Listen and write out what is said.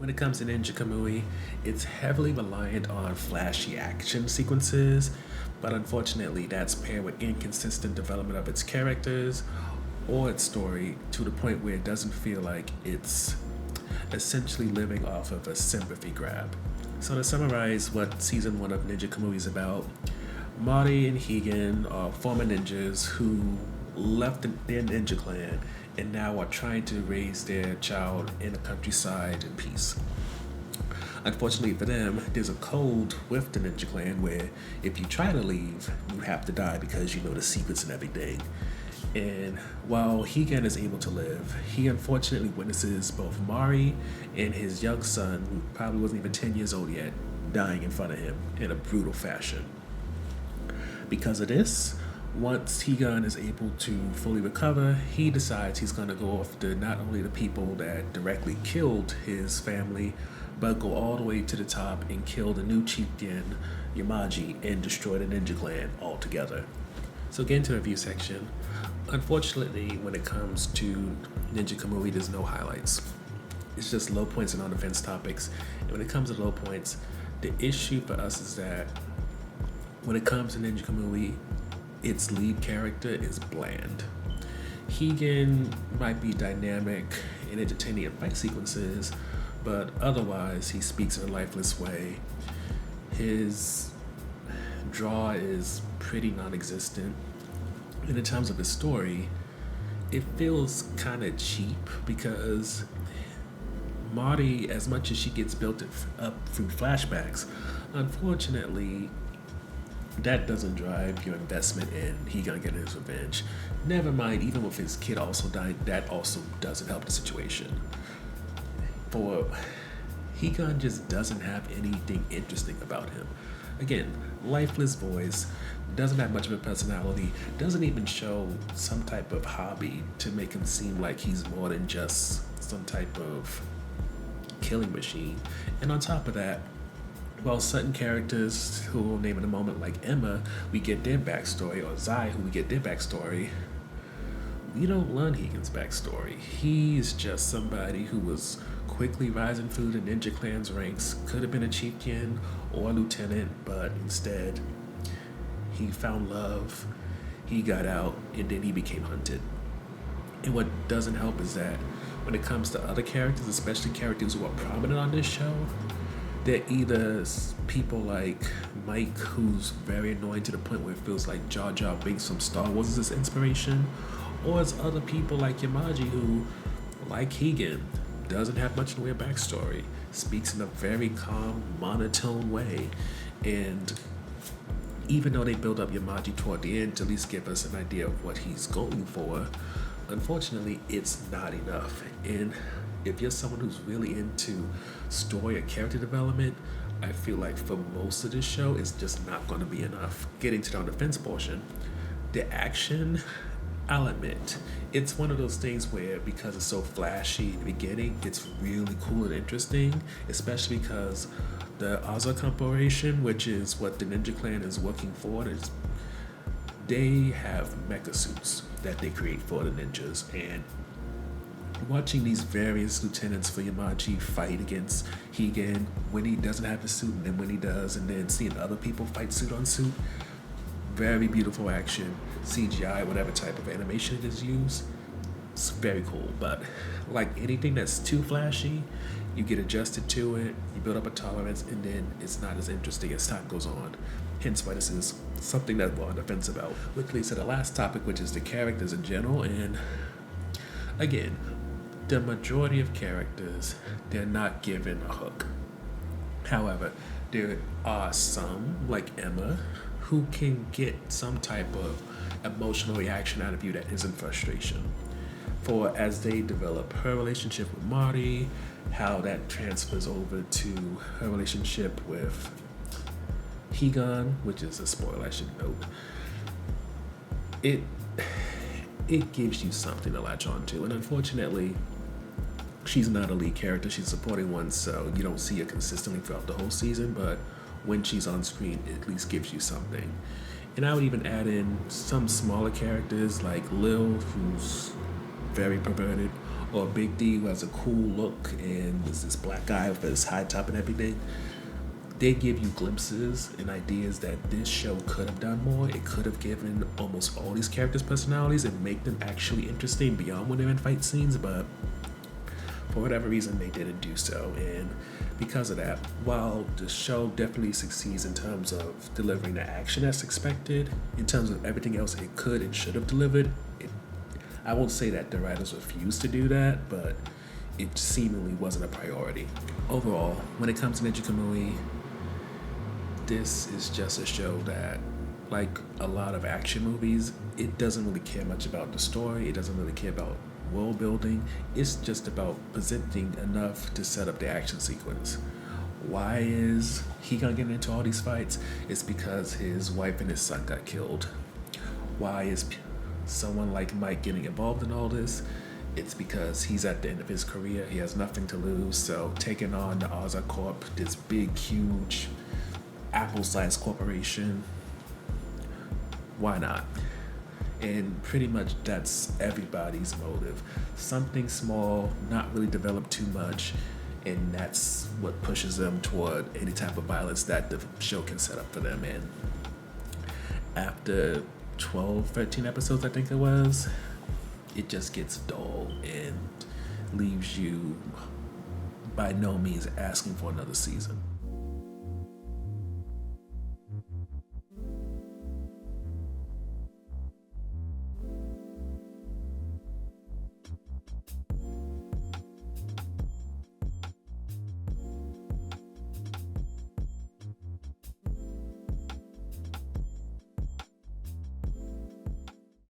When it comes to Ninja Kamui, it's heavily reliant on flashy action sequences, but unfortunately, that's paired with inconsistent development of its characters or its story to the point where it doesn't feel like it's essentially living off of a sympathy grab. So, to summarize what season 1 of Ninja Kamui is about, Mari and Higan are former ninjas who left their ninja clan and now are trying to raise their child in the countryside in peace. Unfortunately for them, there's a code with the ninja clan where if you try to leave, you have to die because you know the secrets and everything. And while Higan is able to live, he unfortunately witnesses both Mari and his young son, who probably wasn't even 10 years old yet, dying in front of him in a brutal fashion. Because of this, once Higan is able to fully recover, he decides he's going to go after not only the people that directly killed his family, but go all the way to the top and kill the new chieftain, Yamaji, and destroy the ninja clan altogether. So getting to the review section, unfortunately when it comes to Ninja Kamui, there's no highlights. It's just low points and on-the-fence topics. And when it comes to low points, the issue for us is that when it comes to Ninja Kamui, its lead character is bland. Higan might be dynamic and entertaining in fight sequences, but otherwise he speaks in a lifeless way. His draw is pretty non-existent. And in terms of his story, it feels kind of cheap because Mari, as much as she gets built up through flashbacks, unfortunately that doesn't drive your investment in he gonna get his revenge. Never mind, even with his kid also dying, that also doesn't help the situation. For Higan just doesn't have anything interesting about him. Again, lifeless voice, doesn't have much of a personality, doesn't even show some type of hobby to make him seem like he's more than just some type of killing machine. And on top of that, while certain characters who we'll name in a moment, like Emma, we get their backstory, or Zai, who we get their backstory, we don't learn Higan's backstory. He's just somebody who was quickly rising through the ninja clan's ranks, could have been a chieftain or a lieutenant, but instead he found love, he got out, and then he became hunted. And what doesn't help is that when it comes to other characters, especially characters who are prominent on this show, they're either people like Mike, who's very annoying to the point where it feels like Jar Jar Binks from Star Wars is his inspiration, or it's other people like Yamaji, who, like Higan, doesn't have much in the way of backstory, speaks in a very calm, monotone way, and even though they build up Yamaji toward the end to at least give us an idea of what he's going for, unfortunately, it's not enough. And if you're someone who's really into story or character development, I feel like for most of this show, it's just not going to be enough. Getting to the defense portion, the action, I'll admit, it's one of those things where because it's so flashy in the beginning, it's really cool and interesting, especially because the Aza Corporation, which is what the Ninja Clan is working for, they have mecha suits that they create for the ninjas, and watching these various lieutenants for Yamaji fight against Higan when he doesn't have a suit and then when he does, and then seeing other people fight suit on suit, very beautiful action, CGI, whatever type of animation it is used, it's very cool. But like anything that's too flashy, you get adjusted to it, you build up a tolerance, and then it's not as interesting as time goes on. Hence why this is something that we're on the fence about. Which leads to the last topic, which is the characters in general. And again, the majority of characters, they're not given a hook. However, there are some, like Emma, who can get some type of emotional reaction out of you that isn't frustration. For as they develop her relationship with Mari, how that transfers over to her relationship with Higan, which is a spoiler I should note, it gives you something to latch on to. And unfortunately, she's not a lead character, she's a supporting one, so you don't see her consistently throughout the whole season, but when she's on screen, it at least gives you something. And I would even add in some smaller characters like Lil, who's very perverted, or Big D, who has a cool look and is this black guy with his high top and everything. They give you glimpses and ideas that this show could have done more. It could have given almost all these characters personalities and make them actually interesting beyond when they're in fight scenes, but for whatever reason they didn't do so. And because of that, while the show definitely succeeds in terms of delivering the action that's expected, in terms of everything else it could and should have delivered, I won't say that the writers refused to do that, but it seemingly wasn't a priority. Overall, when it comes to Ninja Kamui, this is just a show that, like a lot of action movies, it doesn't really care much about the story. It doesn't really care about world building. It's just about presenting enough to set up the action sequence. Why is he gonna get into all these fights? It's because his wife and his son got killed. Why is someone like Mike getting involved in all this? It's because he's at the end of his career. He has nothing to lose, so taking on the Ozark Corp, this big, huge, Apple-sized corporation, why not? And pretty much that's everybody's motive. Something small, not really developed too much, and that's what pushes them toward any type of violence that the show can set up for them. And after 12, 13 episodes, I think it was, it just gets dull and leaves you by no means asking for another season.